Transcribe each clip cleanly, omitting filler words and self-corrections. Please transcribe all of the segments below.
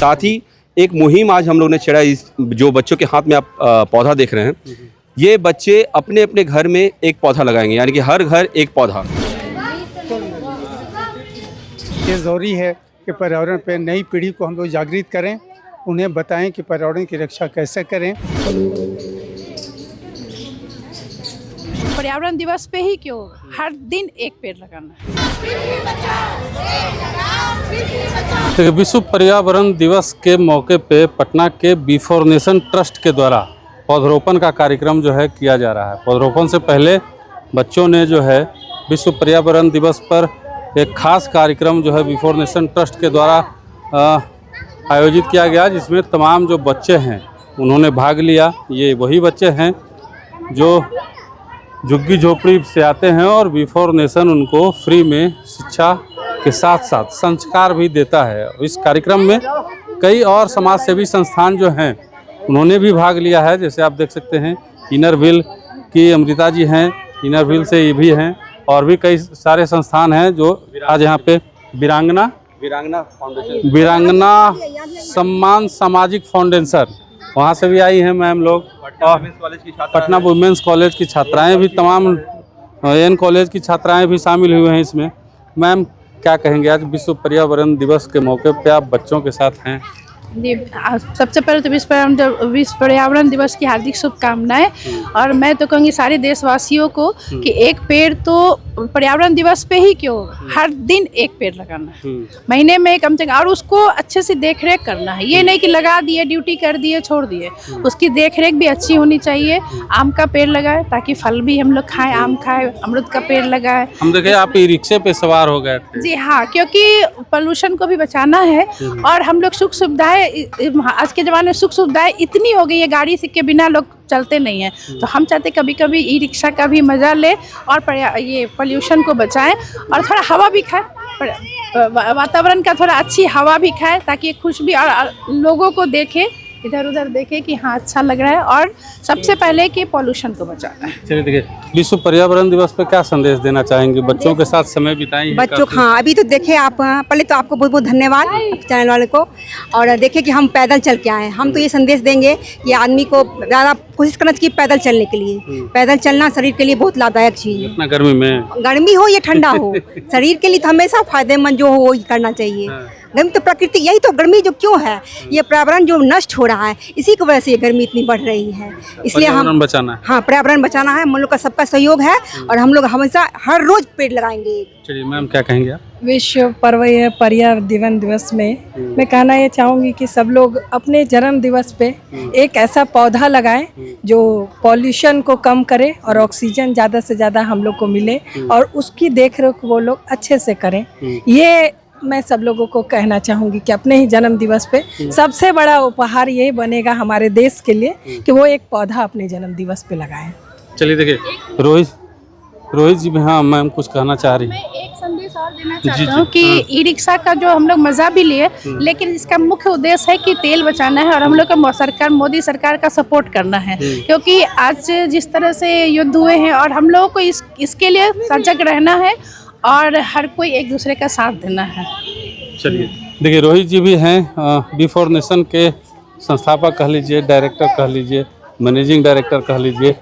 साथ ही एक मुहिम आज हम लोग ने छेड़ा, इस जो बच्चों के हाथ में आप पौधा देख रहे हैं, ये बच्चे अपने अपने घर में एक पौधा लगाएंगे, यानी कि हर घर एक पौधा। ये ज़रूरी है कि पर्यावरण पे नई पीढ़ी को हम लोग जागृत करें, उन्हें बताएं कि पर्यावरण की रक्षा कैसे करें। पर्यावरण दिवस पे ही क्यों, हर दिन एक पेड़ लगाना है। विश्व पर्यावरण दिवस के मौके पे पटना के बिफोर नेशन ट्रस्ट के द्वारा पौधरोपण का कार्यक्रम जो है किया जा रहा है। पौधरोपण से पहले बच्चों ने जो है विश्व पर्यावरण दिवस पर एक खास कार्यक्रम जो है बिफोर नेशन ट्रस्ट के द्वारा आयोजित किया गया, जिसमें तमाम जो बच्चे हैं उन्होंने भाग लिया। ये वही बच्चे हैं जो झुग्गी झोपड़ी से आते हैं और बिफोर नेशन उनको फ्री में शिक्षा के साथ साथ संस्कार भी देता है। इस कार्यक्रम में कई और समाज सेवी संस्थान जो हैं उन्होंने भी भाग लिया है। जैसे आप देख सकते हैं इनरव्हील की अमृता जी हैं, इनरव्हील से ये भी हैं, और भी कई सारे संस्थान हैं जो आज यहाँ पे वीरांगना सम्मान सामाजिक फाउंडेशन, वहाँ से भी आई हैं मैम लोग, और पटना वुमेंस कॉलेज की छात्राएं भी, तमाम एन कॉलेज की छात्राएं भी शामिल हुए हैं इसमें। मैम क्या कहेंगे, आज विश्व पर्यावरण दिवस के मौके पे आप बच्चों के साथ हैं? जी, सबसे पहले तो विश्व पर्यावरण दिवस की हार्दिक शुभकामनाएं। और मैं तो कहूँगी सारे देशवासियों को कि एक पेड़ तो पर्यावरण दिवस पे ही क्यों, हर दिन एक पेड़ लगाना है, महीने में कम से कम, और उसको अच्छे से देख रेख करना है। ये नहीं कि लगा दिए, ड्यूटी कर दिए, छोड़ दिए, उसकी देख रेख भी अच्छी होनी चाहिए। आम का पेड़ लगाए ताकि फल भी हम लोग खाएं, आम खाएं, अमरूद का पेड़ लगाए। हम देखे आप ई रिक्शे पे सवार हो गए थे। जी हाँ, क्योंकि पोल्यूशन को भी बचाना है। और हम लोग सुख सुविधाएं, आज के ज़माने में सुख सुविधाएं इतनी हो गई है, गाड़ी के बिना लोग चलते नहीं हैं। तो हम चाहते कभी कभी ई रिक्शा का भी मज़ा ले और ये पोल्यूशन को बचाएं, और थोड़ा हवा भी खाएं, वातावरण का थोड़ा अच्छी हवा भी खाएं, ताकि खुश भी और लोगों को देखे, इधर उधर देखे कि हाँ अच्छा लग रहा है। और सबसे पहले कि पोल्यूशन को बचाना है। चलिए देखिए, विश्व पर्यावरण दिवस पे क्या संदेश देना चाहेंगे? बच्चों के साथ समय बिताएं बच्चों, हाँ अभी तो देखे आप, पहले तो आपको बहुत बहुत धन्यवाद चैनल वाले को। और देखे कि हम पैदल चल के आए, हम तो ये संदेश देंगे कि आदमी को ज़्यादा कोशिश करना चाहिए पैदल चलने के लिए। पैदल चलना शरीर के लिए बहुत लाभदायक चीज़ है। इतना गर्मी हो या ठंडा हो, शरीर के लिए तो हमेशा फायदेमंद जो हो वही करना चाहिए। गर्मी तो प्रकृति, यही तो गर्मी जो क्यों है, ये पर्यावरण जो नष्ट हो रहा है, इसी की वजह से ये गर्मी इतनी बढ़ रही है। इसलिए हम बचाना है। हाँ, पर्यावरण बचाना है, हम लोग का सबका सहयोग है, और हम लोग हमेशा हर रोज पेड़ लगाएंगे। चलिए मैम क्या कहेंगे आप? विश्व पर्यावरण दिवस में मैं कहना ये चाहूँगी कि सब लोग अपने जन्म दिवस पे एक ऐसा पौधा लगाएं जो पॉल्यूशन को कम करे और ऑक्सीजन ज़्यादा से ज़्यादा हम लोग को मिले, और उसकी देखरेख वो लोग अच्छे से करें। ये मैं सब लोगों को कहना चाहूँगी कि अपने ही जन्म दिवस पे सबसे बड़ा उपहार यही बनेगा हमारे देश के लिए कि वो एक पौधा अपने जन्म दिवस पे लगाएं। चलिए देखिए, रोहित जी, हाँ मैम कुछ कहना चाह रही हैं। मैं एक संदेश और देना चाहता हूँ कि ई रिक्शा का जो हम लोग मज़ा भी लिए, लेकिन इसका मुख्य उद्देश्य है कि तेल बचाना है, और हम लोग का सरकार, मोदी सरकार का सपोर्ट करना है। क्योंकि आज जिस तरह से युद्ध हुए हैं, और हम लोगों को इसके लिए सजग रहना है, और हर कोई एक दूसरे का साथ देना है। चलिए देखिए, रोहित जी भी हैं, बिफोर नेशन के संस्थापक कह लीजिए, डायरेक्टर कह लीजिए, मैनेजिंग डायरेक्टर कह लीजिए।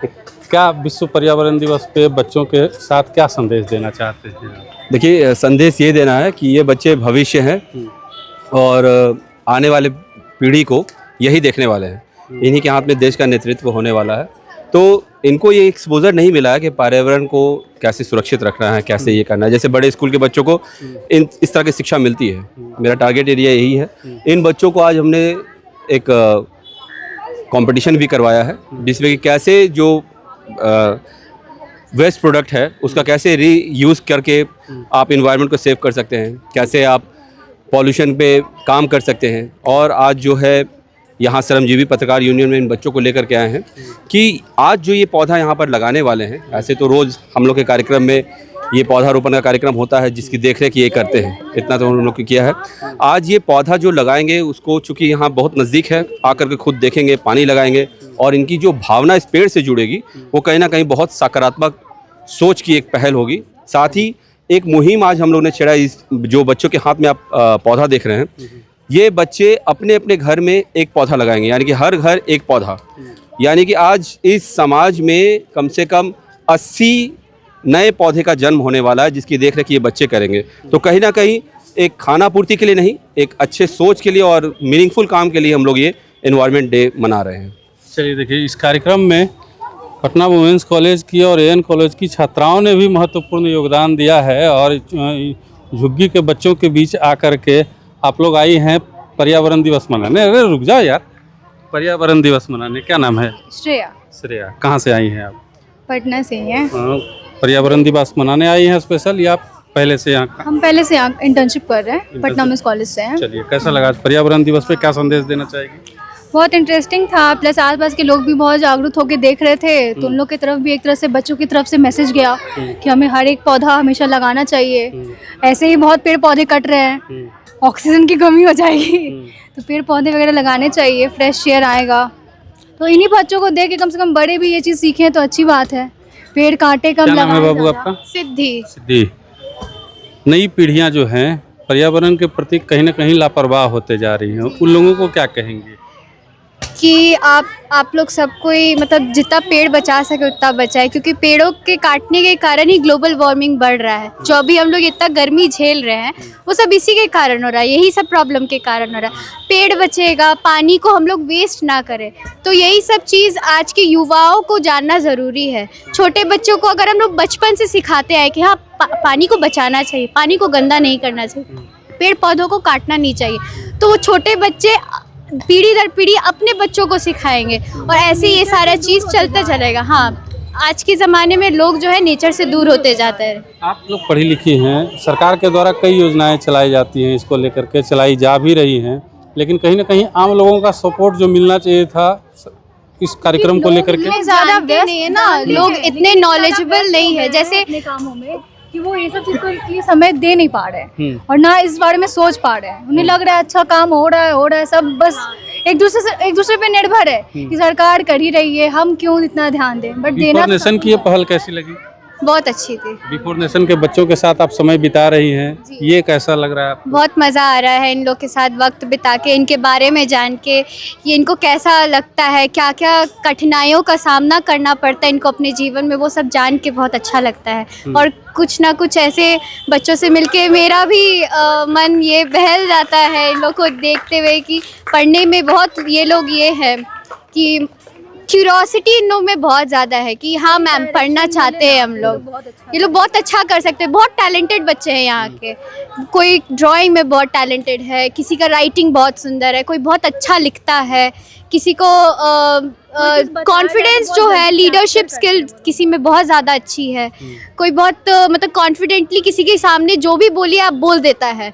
क्या विश्व पर्यावरण दिवस पे बच्चों के साथ क्या संदेश देना चाहते हैं? देखिए, संदेश ये देना है कि ये बच्चे भविष्य हैं, और आने वाले पीढ़ी को यही देखने वाले हैं। इन्हीं के हाथ में देश का नेतृत्व होने वाला है। तो इनको ये एक्सपोजर नहीं मिला है कि पर्यावरण को कैसे सुरक्षित रखना है, कैसे ये करना है। जैसे बड़े स्कूल के बच्चों को इस तरह की शिक्षा मिलती है। मेरा टारगेट एरिया यही है। इन बच्चों को आज हमने एक कंपटीशन भी करवाया है, जिसमें कि कैसे जो वेस्ट प्रोडक्ट है उसका कैसे रीयूज़ करके आप इन्वायरमेंट को सेव कर सकते हैं, कैसे आप पॉल्यूशन पे काम कर सकते हैं। और आज जो है यहाँ श्रमजीवी पत्रकार यूनियन में इन बच्चों को लेकर के आए हैं कि आज जो ये पौधा यहाँ पर लगाने वाले हैं, ऐसे तो रोज़ हम लोग के कार्यक्रम में ये पौधारोपण का कार्यक्रम होता है जिसकी देखरेख ये करते हैं, इतना तो हम लोग ने किया है। आज ये पौधा जो लगाएंगे उसको चूँकि यहाँ बहुत नज़दीक है, आकर के खुद देखेंगे, पानी लगाएंगे, और इनकी जो भावना इस पेड़ से जुड़ेगी वो कहीं ना कहीं बहुत सकारात्मक सोच की एक पहल होगी। साथ ही एक मुहिम आज हम लोग ने छेड़ा, इस जो बच्चों के हाथ में आप पौधा देख रहे हैं, ये बच्चे अपने अपने घर में एक पौधा लगाएंगे, यानी कि हर घर एक पौधा। यानी कि आज इस समाज में कम से कम 80 नए पौधे का जन्म होने वाला है, जिसकी देख रेख ये बच्चे करेंगे। तो कहीं ना कहीं एक खाना पूर्ति के लिए नहीं, एक अच्छे सोच के लिए और मीनिंगफुल काम के लिए हम लोग ये एनवायरनमेंट डे मना रहे हैं। चलिए देखिए, इस कार्यक्रम में पटना वुमेंस कॉलेज की और एएन कॉलेज की छात्राओं ने भी महत्वपूर्ण योगदान दिया है और झुग्गी के बच्चों के बीच आकर के आप लोग आई हैं पर्यावरण दिवस मनाने। अरे रुक जाओ यार, पर्यावरण दिवस मनाने। क्या नाम है? श्रेया। श्रेया, कहाँ से आई हैं आप? पटना से ही है। पर्यावरण दिवस मनाने आई हैं स्पेशल, या पहले से यहाँ? हम पहले से यहाँ इंटर्नशिप कर रहे हैं, पटना वुमेंस कॉलेज से हैं। चलिए, कैसा लगा पर्यावरण दिवस पे, क्या संदेश देना चाहेगी? बहुत इंटरेस्टिंग था, प्लस आसपास के लोग भी बहुत जागरूक होकर देख रहे थे, तो उन लोग की तरफ भी एक तरह से बच्चों की तरफ से मैसेज गया कि हमें हर एक पौधा हमेशा लगाना चाहिए। ऐसे ही बहुत पेड़ पौधे कट रहे हैं, ऑक्सीजन की कमी हो जाएगी, तो पेड़ पौधे वगैरह लगाने चाहिए, फ्रेश एयर आएगा। तो इन्हीं बच्चों को देख के कम से कम बड़े भी ये चीज़ सीखें तो अच्छी बात है। पेड़ काटे कम क्या नाम है लगाएं। बाबू आपका? सिद्धि। सिद्धि। नई पीढ़ियां जो हैं पर्यावरण के प्रति कहीं ना कहीं लापरवाह होते जा रही हैं, उन लोगों को क्या कहेंगे? कि आप लोग सबको ही मतलब जितना पेड़ बचा सके उतना बचाए, क्योंकि पेड़ों के काटने के कारण ही ग्लोबल वार्मिंग बढ़ रहा है। जो अभी हम लोग इतना गर्मी झेल रहे हैं वो सब इसी के कारण हो रहा है, यही सब प्रॉब्लम के कारण हो रहा है। पेड़ बचेगा, पानी को हम लोग वेस्ट ना करें, तो यही सब चीज़ आज के युवाओं को जानना ज़रूरी है। छोटे बच्चों को अगर हम लोग बचपन से सिखाते आए कि हाँ पानी को बचाना चाहिए, पानी को गंदा नहीं करना चाहिए, पेड़ पौधों को काटना नहीं चाहिए, तो वो छोटे बच्चे पीढ़ी दर पीढ़ी अपने बच्चों को सिखाएंगे और ऐसे ये सारा चीज़ चलता चलेगा। हाँ, आज के ज़माने में लोग जो है नेचर से दूर होते जाते हैं। आप लोग पढ़ी लिखी हैं, सरकार के द्वारा कई योजनाएं चलाई जाती हैं, इसको लेकर के चलाई जा भी रही हैं, लेकिन कहीं ना कहीं आम लोगों का सपोर्ट जो मिलना चाहिए था इस कार्यक्रम को लेकर के ज़्यादा व्यस्त नहीं है ना, लोग इतने नॉलेजेबल नहीं है जैसे अपने कामों में कि वो ये सब चीज़ के लिए समय दे नहीं पा रहे हैं और ना इस बारे में सोच पा रहे हैं। उन्हें लग रहा है अच्छा काम हो रहा है, सब बस एक दूसरे पे निर्भर है कि सरकार कर ही रही है, हम क्यों इतना ध्यान दें। बट देना नेशन की ये पहल कैसी लगी? बहुत अच्छी थी। बिफोर नेशन के बच्चों के साथ आप समय बिता रही हैं, ये कैसा लग रहा है आपको? बहुत मज़ा आ रहा है इन लोग के साथ वक्त बिता के, इनके बारे में जान के, ये इनको कैसा लगता है, क्या क्या कठिनाइयों का सामना करना पड़ता है इनको अपने जीवन में, वो सब जान के बहुत अच्छा लगता है। और कुछ ना कुछ ऐसे बच्चों से मिलके मेरा भी मन ये बहल जाता है इन लोग को देखते हुए कि पढ़ने में बहुत ये लोग ये है कि क्यूरोसिटी इन लोग में बहुत ज़्यादा है कि हाँ मैम पढ़ना चाहते हैं हम लोग, ये लोग बहुत अच्छा कर सकते हैं। बहुत टैलेंटेड बच्चे हैं यहाँ के, कोई ड्राइंग में बहुत टैलेंटेड है, किसी का राइटिंग बहुत सुंदर है, कोई बहुत अच्छा लिखता है, किसी को कॉन्फिडेंस जो है, लीडरशिप स्किल किसी में बहुत ज़्यादा अच्छी है, कोई बहुत मतलब कॉन्फिडेंटली किसी के सामने जो भी बोलिए आप बोल देता है।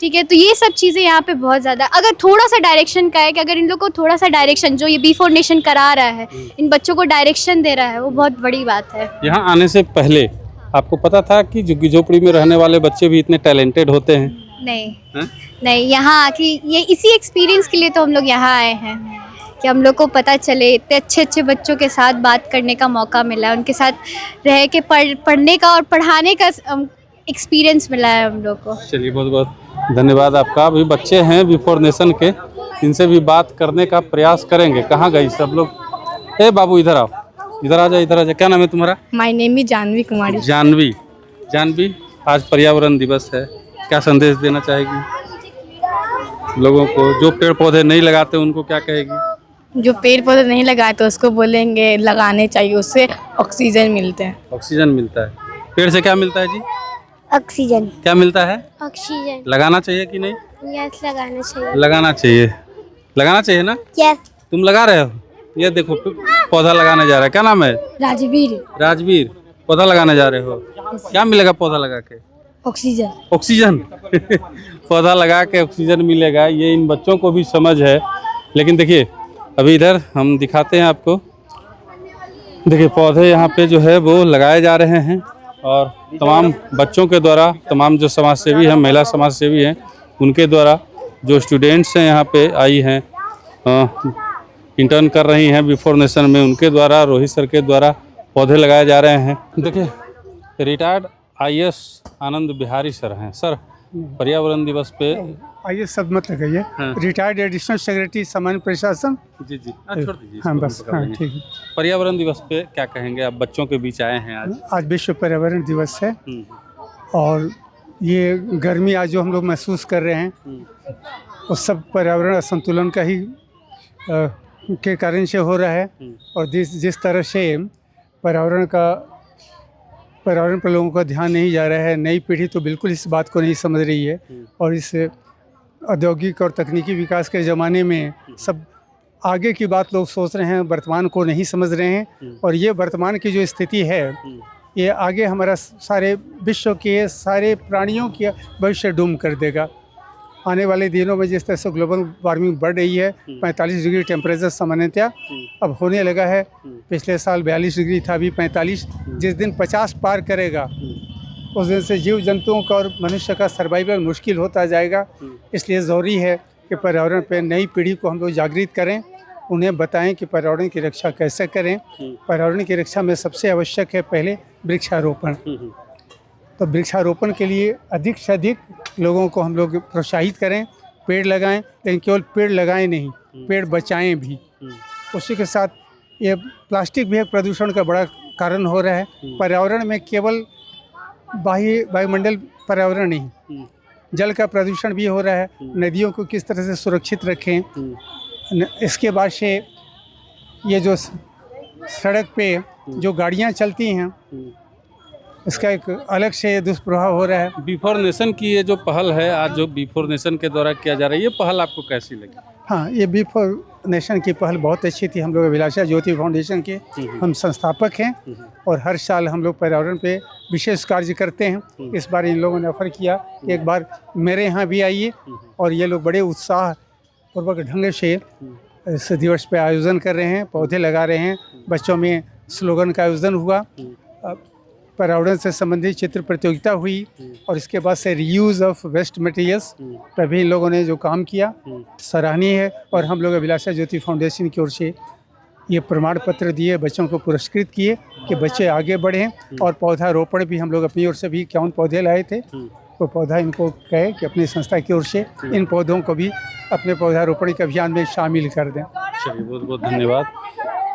ठीक है, तो ये सब चीज़ें यहाँ पे बहुत ज़्यादा, अगर थोड़ा सा डायरेक्शन का है कि अगर इन लोग को थोड़ा सा डायरेक्शन जो ये बिफोर नेशन करा रहा है, इन बच्चों को डायरेक्शन दे रहा है, वो बहुत बड़ी बात है। यहाँ आने से पहले आपको पता था कि झुग्गी झोपड़ी में रहने वाले बच्चे भी इतने टैलेंटेड होते हैं? नहीं, यहाँ आके ये इसी एक्सपीरियंस के लिए तो हम लोग यहाँ आए हैं कि हम लोग को पता चले, इतने अच्छे अच्छे बच्चों के साथ बात करने का मौका मिला, उनके साथ रह के पढ़ने का और पढ़ाने का एक्सपीरियंस मिला है हम लोग को। चलिए, बहुत बहुत धन्यवाद आपका। अभी बच्चे हैं बिफोर नेशन के, इनसे भी बात करने का प्रयास करेंगे। कहाँ गई सब लोग? ए बाबू इधर आओ, इधर आ जा। क्या नाम है तुम्हारा? माय नेम इज जानवी कुमारी। जानवी, आज पर्यावरण दिवस है, क्या संदेश देना चाहेगी लोगों को? जो पेड़ पौधे नहीं लगाते उनको क्या कहेगी? जो पेड़ पौधे नहीं लगाए तो उसको बोलेंगे लगाने चाहिए, उससे ऑक्सीजन मिलते हैं। ऑक्सीजन मिलता है। पेड़ से क्या मिलता है जी? ऑक्सीजन। क्या मिलता है? ऑक्सीजन। लगाना चाहिए कि नहीं? यस, लगाना चाहिए। लगाना चाहिए ना? यस। तुम लगा रहे हो? ये देखो पौधा लगाने जा रहा है, क्या नाम है? राजवीर, पौधा लगाने जा रहे हो, क्या मिलेगा पौधा लगा के? ऑक्सीजन। पौधा लगा के ऑक्सीजन मिलेगा, ये इन बच्चों को भी समझ है। लेकिन देखिए, अभी इधर हम दिखाते हैं आपको, देखिए पौधे यहाँ पे जो है वो लगाए जा रहे हैं और तमाम बच्चों के द्वारा, तमाम जो समाज सेवी हैं, महिला समाज सेवी हैं, उनके द्वारा, जो स्टूडेंट्स हैं यहाँ पे आई हैं, इंटर्न कर रही हैं बिफोर नेशन में, उनके द्वारा, रोहित सर के द्वारा पौधे लगाए जा रहे हैं। देखिए, रिटायर्ड IAS आनंद बिहारी सर हैं। सर, पर्यावरण दिवस पे आइए सब मत लगाइए। हाँ। रिटायर्ड एडिशनल सेक्रेटरी सामान्य प्रशासन। जी छोड़ दीजिए हाँ इसको, बस, हम पकड़ हाँ लेंगे। ठीक है। पर्यावरण दिवस पे क्या कहेंगे? आप बच्चों के बीच आए हैं आज। आज विश्व पर्यावरण दिवस है और ये गर्मी आज जो हम लोग महसूस कर रहे हैं वो सब पर्यावरण असंतुलन का ही के कारण से हो रहा है। और जिस तरह से पर्यावरण पर लोगों का ध्यान नहीं जा रहा है, नई पीढ़ी तो बिल्कुल इस बात को नहीं समझ रही है। और इस औद्योगिक और तकनीकी विकास के ज़माने में सब आगे की बात लोग सोच रहे हैं, वर्तमान को नहीं समझ रहे हैं। और ये वर्तमान की जो स्थिति है ये आगे हमारा सारे विश्व के सारे प्राणियों की भविष्य डूम कर देगा। आने वाले दिनों में जिस तरह से ग्लोबल वार्मिंग बढ़ रही है, 45 डिग्री टेम्परेचर सामान्यतः अब होने लगा है। पिछले साल 42 डिग्री था, अभी 45। जिस दिन 50 पार करेगा उस दिन से जीव जंतुओं का और मनुष्य का सर्वाइवल मुश्किल होता जाएगा। इसलिए ज़रूरी है कि पर्यावरण पर नई पीढ़ी को हम लोग जागृत करें, उन्हें बताएं कि पर्यावरण की रक्षा कैसे करें। पर्यावरण की रक्षा में सबसे आवश्यक है पहले वृक्षारोपण। तो वृक्षारोपण के लिए अधिक से अधिक लोगों को हम लोग प्रोत्साहित करें, पेड़ लगाएं। लेकिन केवल पेड़ लगाएं नहीं, पेड़ बचाएं भी। उसी के साथ ये प्लास्टिक भी एक प्रदूषण का बड़ा कारण हो रहा है। पर्यावरण में केवल वायुमंडल पर्यावरण नहीं, जल का प्रदूषण भी हो रहा है। नदियों को किस तरह से सुरक्षित रखें। इसके बाद से ये जो सड़क पे जो गाड़ियाँ चलती हैं इसका एक अलग से दुष्प्रभाव हो रहा है। बिफोर नेशन की ये जो पहल है आज, जो बिफोर नेशन के द्वारा किया जा रहा है, ये पहल आपको कैसी लगी? हाँ, ये बिफोर नेशन की पहल बहुत अच्छी थी। हम लोग अभिलाषा ज्योति फाउंडेशन के हम संस्थापक हैं और हर साल हम लोग पर्यावरण पे विशेष कार्य करते हैं। इस बार इन लोगों ने ऑफर किया एक बार मेरे यहाँ भी आइए, और ये लोग बड़े उत्साह पूर्वक ढंग से इस दिवस पे आयोजन कर रहे हैं, पौधे लगा रहे हैं। बच्चों में स्लोगन का आयोजन हुआ, पर्यावरण से संबंधित चित्र प्रतियोगिता हुई, और इसके बाद से रीयूज़ ऑफ वेस्ट मटेरियल्स पर भी इन लोगों ने जो काम किया सराहनीय है। और हम लोग अभिलाषा ज्योति फाउंडेशन की ओर से ये प्रमाण पत्र दिए, बच्चों को पुरस्कृत किए कि बच्चे आगे बढ़ें। और पौधारोपण भी हम लोग अपनी ओर से भी 51 पौधे लाए थे, तो पौधा इनको कहे कि अपनी संस्था की ओर से इन पौधों को भी अपने पौधारोपण के अभियान में शामिल कर दें। चलिए, बहुत बहुत धन्यवाद।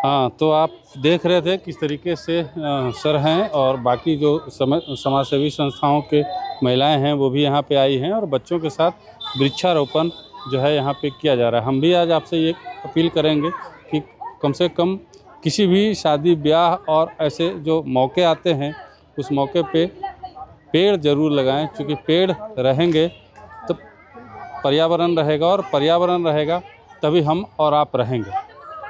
हाँ, तो आप देख रहे थे किस तरीके से सर हैं और बाकी जो समाजसेवी संस्थाओं के महिलाएं हैं वो भी यहाँ पे आई हैं और बच्चों के साथ वृक्षारोपण जो है यहाँ पे किया जा रहा है। हम भी आज आपसे ये अपील करेंगे कि कम से कम किसी भी शादी ब्याह और ऐसे जो मौके आते हैं उस मौके पे पेड़ ज़रूर लगाएं, क्योंकि पेड़ रहेंगे तो पर्यावरण रहेगा, और पर्यावरण रहेगा तभी हम और आप रहेंगे।